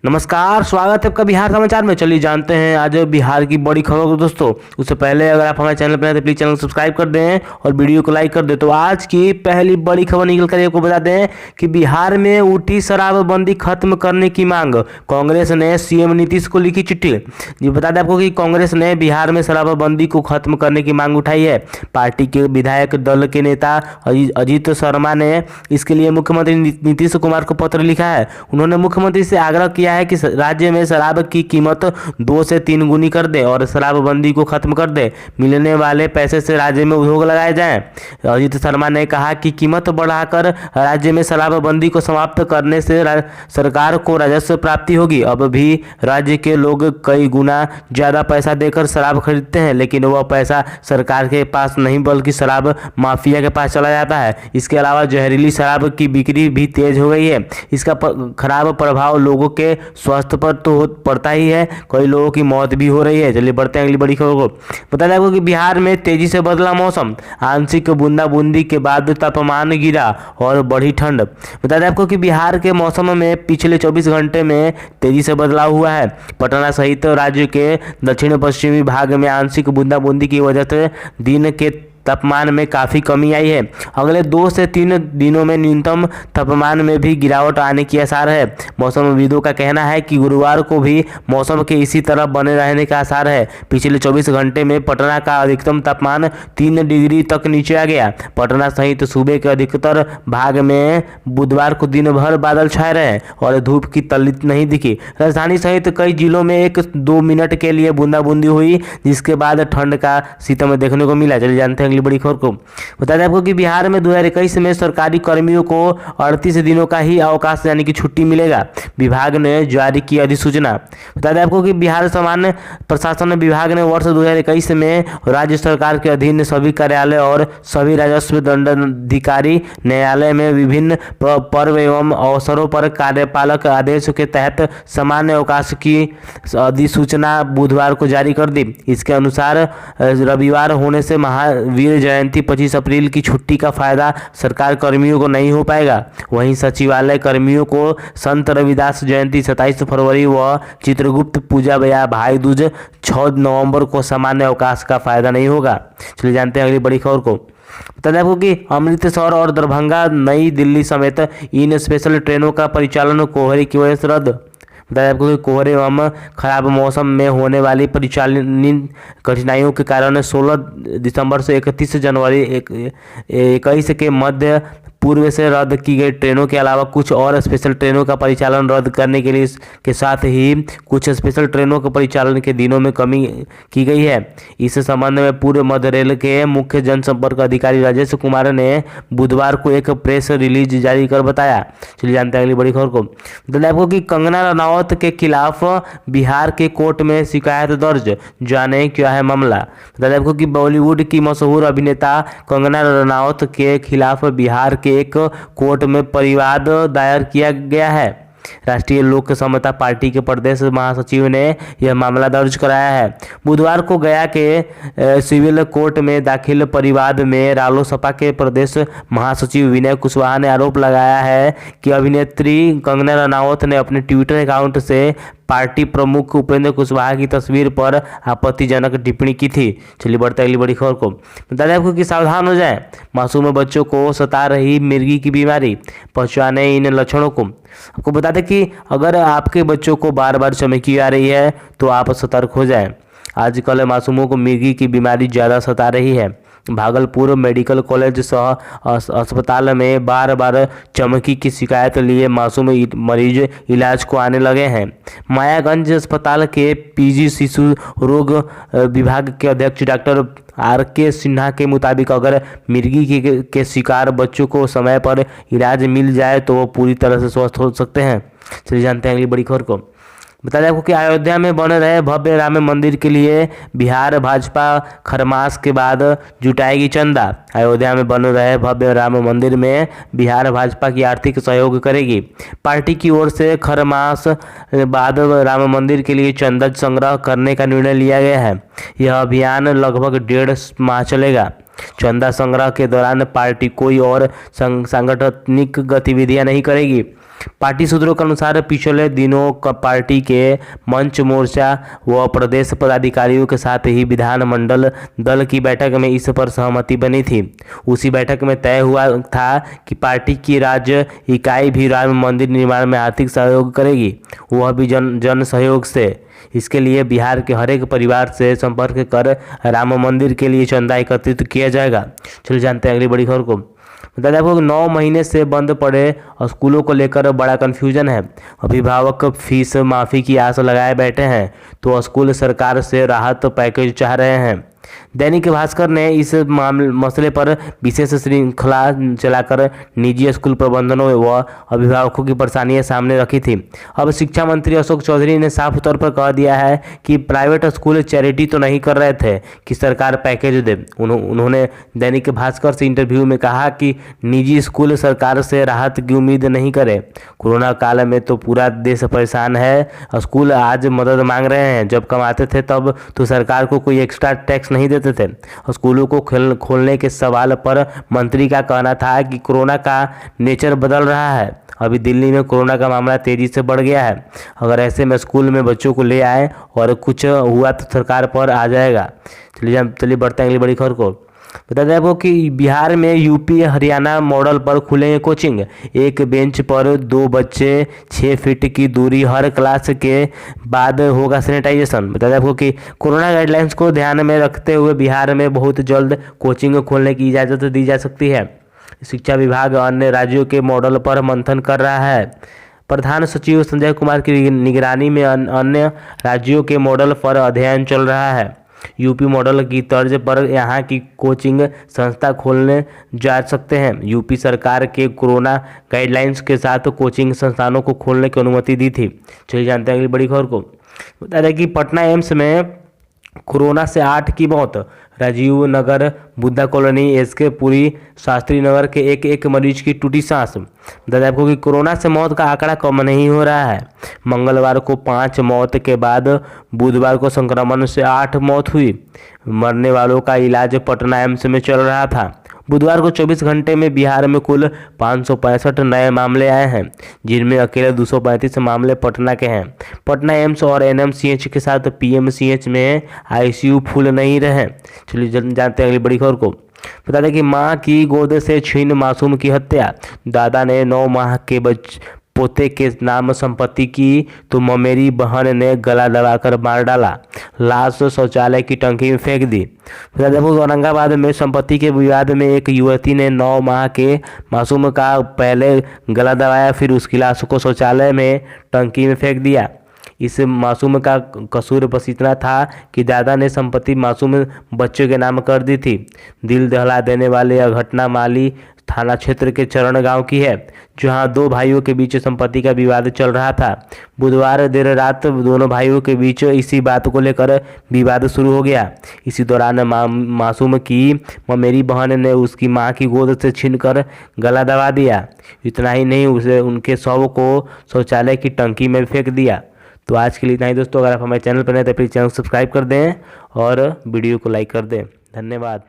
नमस्कार, स्वागत है आपका बिहार समाचार में। चलिए जानते हैं आज बिहार की बड़ी खबर को दोस्तों। उससे पहले अगर आप हमारे चैनल पर हैं तो प्लीज चैनल को सब्सक्राइब कर दें और वीडियो को लाइक कर दें। तो आज की पहली बड़ी खबर निकल कर आपको बता दें कि बिहार में उठी शराबबंदी खत्म करने की मांग। कांग्रेस ने सीएम नीतीश को लिखी चिट्ठी। जी बता दें आपको कि कांग्रेस ने बिहार में शराबबंदी को खत्म करने की मांग उठाई है। पार्टी के विधायक दल के नेता अजीत शर्मा ने इसके लिए मुख्यमंत्री नीतीश कुमार को पत्र लिखा है। उन्होंने मुख्यमंत्री से आग्रह किया है कि राज्य में शराब की कीमत 2 से 3 गुनी कर दे और शराबबंदी को खत्म कर दे। मिलने वाले पैसे से राज्य में उद्योग लगाए जाएं। अजीत शर्मा ने कहा कि कीमत बढ़ाकर राज्य में शराबबंदी को समाप्त करने से सरकार को राजस्व प्राप्ति होगी। अब भी राज्य के लोग कई गुना ज्यादा पैसा देकर शराब खरीदते हैं, लेकिन वह पैसा सरकार के पास नहीं बल्कि शराब माफिया के पास चला जाता है। इसके अलावा जहरीली शराब की बिक्री भी तेज हो गई है। इसका खराब प्रभाव लोगों के स्वास्थ्य पर तो पड़ता ही है, कई लोगों की मौत भी हो रही है। चलिए बढ़ते हैं अगली बड़ी खबर को। बता दें आपको कि बिहार में तेजी से बदला मौसम। आंशिक बूंदाबूंदी के बाद तापमान गिरा और बढ़ी ठंड। बता दें आपको कि बिहार के मौसम में पिछले 24 घंटे में तेजी से बदलाव हुआ है। पटना सहित राज्य के दक्षिण पश्चिमी भाग में आंशिक बूंदाबूंदी की वजह से दिन के तापमान में काफ़ी कमी आई है। अगले 2 से 3 दिनों में न्यूनतम तापमान में भी गिरावट आने की आसार है। मौसमविदों का कहना है कि गुरुवार को भी मौसम के इसी तरह बने रहने का आसार है। पिछले 24 घंटे में पटना का अधिकतम तापमान 3 डिग्री तक नीचे आ गया। पटना सहित सूबे के अधिकतर भाग में बुधवार को दिन भर बादल छाए रहे और धूप की तल्लीट नहीं दिखी। राजधानी सहित कई जिलों में 1-2 मिनट के लिए बूंदाबूंदी हुई, जिसके बाद ठंड का सितम देखने को मिला। चलिए जानते हैं अगली बड़ी खबर को। बता दें आपको कि बिहार में 2021 में सरकारी कर्मियों को 38 दिनों का ही अवकाश यानी कि छुट्टी मिलेगा। विभाग ने जारी की अधिसूचना। बता दें आपको कि बिहार सामान्य प्रशासन विभाग ने वर्ष 2021 में राज्य सरकार के अधीन सभी कार्यालय और सभी राजस्व दंडाधिकारी न्यायालय में विभिन्न पर्व एवं अवसरों पर कार्यपालक आदेश के तहत सामान्य अवकाश की अधिसूचना बुधवार को जारी कर दी। इसके अनुसार रविवार होने से महावीर जयंती 25 अप्रैल की छुट्टी का फायदा सरकार कर्मियों को नहीं हो पाएगा। वहीं सचिवालय कर्मियों को संत रविदास जयंती 27 फरवरी व चित्रगुप्त पूजा या भाई दूज 6 नवंबर को सामान्य अवकाश का फायदा नहीं होगा। चलिए जानते हैं अगली बड़ी खबर को। बता दें आपको कि अमृतसर और दरभंगा, नई दिल्ली समेत इन स्पेशल ट्रेनों का परिचालन कोहरे की वजह से रद्द। बता दें आपको कि कोहरे एवं खराब मौसम में होने वाली परिचालन कठिनाइयों के कारण 16 दिसंबर से 31 जनवरी 2021 के मध्य पूर्व से रद्द की गई ट्रेनों के अलावा कुछ और स्पेशल ट्रेनों का परिचालन रद्द करने के लिए के साथ ही कुछ स्पेशल ट्रेनों के परिचालन के दिनों में कमी की गई है। इस संबंध में पूर्व मध्य रेल के मुख्य जनसंपर्क अधिकारी राजेश कुमार ने बुधवार को एक प्रेस रिलीज जारी कर बताया। चलिए जानते हैं अगली बड़ी खबर को। बता आपको कि कंगना रनौत के खिलाफ बिहार के कोर्ट में शिकायत दर्ज, जाने क्या है मामला। बता आपको कि बॉलीवुड की मशहूर अभिनेता कंगना रनौत के खिलाफ बिहार के एक कोर्ट में परिवाद दायर किया गया है। राष्ट्रीय लोक समता पार्टी के प्रदेश महासचिव ने यह मामला दर्ज कराया है। बुधवार को गया के सिविल कोर्ट में दाखिल परिवाद में रालोसपा के प्रदेश महासचिव विनय कुशवाहा ने आरोप लगाया है कि अभिनेत्री कंगना रनौत ने अपने ट्विटर अकाउंट से पार्टी प्रमुख उपेंद्र कुशवाहा की तस्वीर पर आपत्तिजनक टिप्पणी की थी। चलिए बढ़ते अगली बड़ी खबर को। बता दें आपको कि सावधान हो जाएं, मासूम बच्चों को सता रही मिर्गी की बीमारी, पहचाने इन लक्षणों को। आपको बता दें कि अगर आपके बच्चों को बार बार चमकी आ रही है तो आप सतर्क हो जाएं। आजकल मासूमों को मिर्गी की बीमारी ज़्यादा सता रही है। भागलपुर मेडिकल कॉलेज सह अस्पताल में बार बार चमकी की शिकायत लिए मासूम मरीज इलाज को आने लगे हैं। मायागंज अस्पताल के पीजी शिशु रोग विभाग के अध्यक्ष डॉक्टर आर.के. सिन्हा के मुताबिक अगर मिर्गी के शिकार बच्चों को समय पर इलाज मिल जाए तो वो पूरी तरह से स्वस्थ हो सकते हैं। चलिए जानते हैं अगली बड़ी खबर को। बता दें आपको कि अयोध्या में बन रहे भव्य राम मंदिर के लिए बिहार भाजपा खरमास के बाद जुटाएगी चंदा। अयोध्या में बन रहे भव्य राम मंदिर में बिहार भाजपा की आर्थिक सहयोग करेगी। पार्टी की ओर से खरमास बाद राम मंदिर के लिए चंदा संग्रह करने का निर्णय लिया गया है। यह अभियान लगभग 1.5 माह चलेगा। चंदा संग्रह के दौरान पार्टी कोई और सांगठनिक गतिविधियां नहीं करेगी। पार्टी सूत्रों के अनुसार पिछले दिनों पार्टी के मंच मोर्चा व प्रदेश पदाधिकारियों के साथ ही विधानमंडल दल की बैठक में इस पर सहमति बनी थी। उसी बैठक में तय हुआ था कि पार्टी की राज्य इकाई भी राम मंदिर निर्माण में आर्थिक सहयोग करेगी, वह भी जन सहयोग से। इसके लिए बिहार के हर एक परिवार से संपर्क कर राम मंदिर के लिए चंदा एकत्रित किया जाएगा। चलिए जानते हैं अगली बड़ी खबर को। बता दें आपको 9 महीने से बंद पड़े स्कूलों को लेकर बड़ा कन्फ्यूजन है। अभिभावक फीस माफ़ी की आस लगाए बैठे हैं तो स्कूल सरकार से राहत पैकेज चाह रहे हैं। दैनिक भास्कर ने इस मसले पर विशेष श्रृंखला चलाकर निजी स्कूल प्रबंधनों व अभिभावकों की परेशानियां सामने रखी थी। अब शिक्षा मंत्री अशोक चौधरी ने साफ तौर पर कह दिया है कि प्राइवेट स्कूल चैरिटी तो नहीं कर रहे थे कि सरकार पैकेज दे। उन्होंने दैनिक भास्कर से इंटरव्यू में कहा कि निजी स्कूल सरकार से राहत की उम्मीद नहीं करे। कोरोना काल में तो पूरा देश परेशान है। स्कूल आज मदद मांग रहे हैं, जब कमाते थे तब तो सरकार को कोई एक्स्ट्रा टैक्स नहीं देते थे। स्कूलों को खोलने के सवाल पर मंत्री का कहना था कि कोरोना का नेचर बदल रहा है। अभी दिल्ली में कोरोना का मामला तेजी से बढ़ गया है। अगर ऐसे में स्कूल में बच्चों को ले आए और कुछ हुआ तो सरकार पर आ जाएगा। चलिए बढ़ते हैं अगली बड़ी खबर को। बता दें आपको कि बिहार में यूपी हरियाणा मॉडल पर खुलेंगे कोचिंग। एक बेंच पर 2 बच्चे, 6 फीट की दूरी, हर क्लास के बाद होगा सैनिटाइजेशन। बता दें आपको कि कोरोना गाइडलाइंस को ध्यान में रखते हुए बिहार में बहुत जल्द कोचिंग खोलने की इजाज़त दी जा सकती है। शिक्षा विभाग अन्य राज्यों के मॉडल पर मंथन कर रहा है। प्रधान सचिव संजय कुमार की निगरानी में अन्य राज्यों के मॉडल पर अध्ययन चल रहा है। यूपी मॉडल की तर्ज पर यहाँ की कोचिंग संस्था खोलने जा सकते हैं। यूपी सरकार के कोरोना गाइडलाइंस के साथ कोचिंग संस्थानों को खोलने की अनुमति दी थी। चलिए जानते हैं अगली बड़ी खबर को। बता दें कि पटना एम्स में कोरोना से 8 की मौत। राजीव नगर, बुद्धा कॉलोनी, एसके पुरी, शास्त्री नगर के एक मरीज की टूटी सांस। बता दें आपको कि कोरोना से मौत का आंकड़ा कम नहीं हो रहा है। मंगलवार को 5 मौत के बाद बुधवार को संक्रमण से 8 मौत हुई। मरने वालों का इलाज पटना एम्स में चल रहा था। बुधवार को 24 घंटे में बिहार में कुल 565 नए मामले आए हैं, जिनमें अकेले 235 मामले पटना के हैं। पटना एम्स और एनएमसीएच के साथ पीएमसीएच में आईसीयू फुल नहीं रहे। चलिए जानते हैं अगली बड़ी खबर को। बता दें कि मां की गोद से छीन मासूम की हत्या। दादा ने 9 माह के पोते के नाम संपत्ति की तो ममेरी बहन ने गला दबाकर मार डाला। लाश शौचालय की टंकी में फेंक दी। औरंगाबाद में संपत्ति के विवाद में एक युवती ने 9 माह के मासूम का पहले गला दबाया, फिर उसकी लाश को शौचालय में टंकी में फेंक दिया। इस मासूम का कसूर बस इतना था कि दादा ने संपत्ति मासूम बच्चों के नाम कर दी थी। दिल दहला देने वाली यह घटना माली थाना क्षेत्र के चरण गांव की है, जहां 2 भाइयों के बीच संपत्ति का विवाद चल रहा था। बुधवार देर रात दोनों भाइयों के बीच इसी बात को लेकर विवाद शुरू हो गया। इसी दौरान मासूम की ममेरी बहन ने उसकी मां की गोद से छीनकर गला दबा दिया। इतना ही नहीं, उसे उनके शव को शौचालय की टंकी में फेंक दिया। तो आज के लिए इतना ही दोस्तों। अगर आप हमारे चैनल पर नए तो प्लीज़ चैनल को सब्सक्राइब कर दें और वीडियो को लाइक कर दें। धन्यवाद।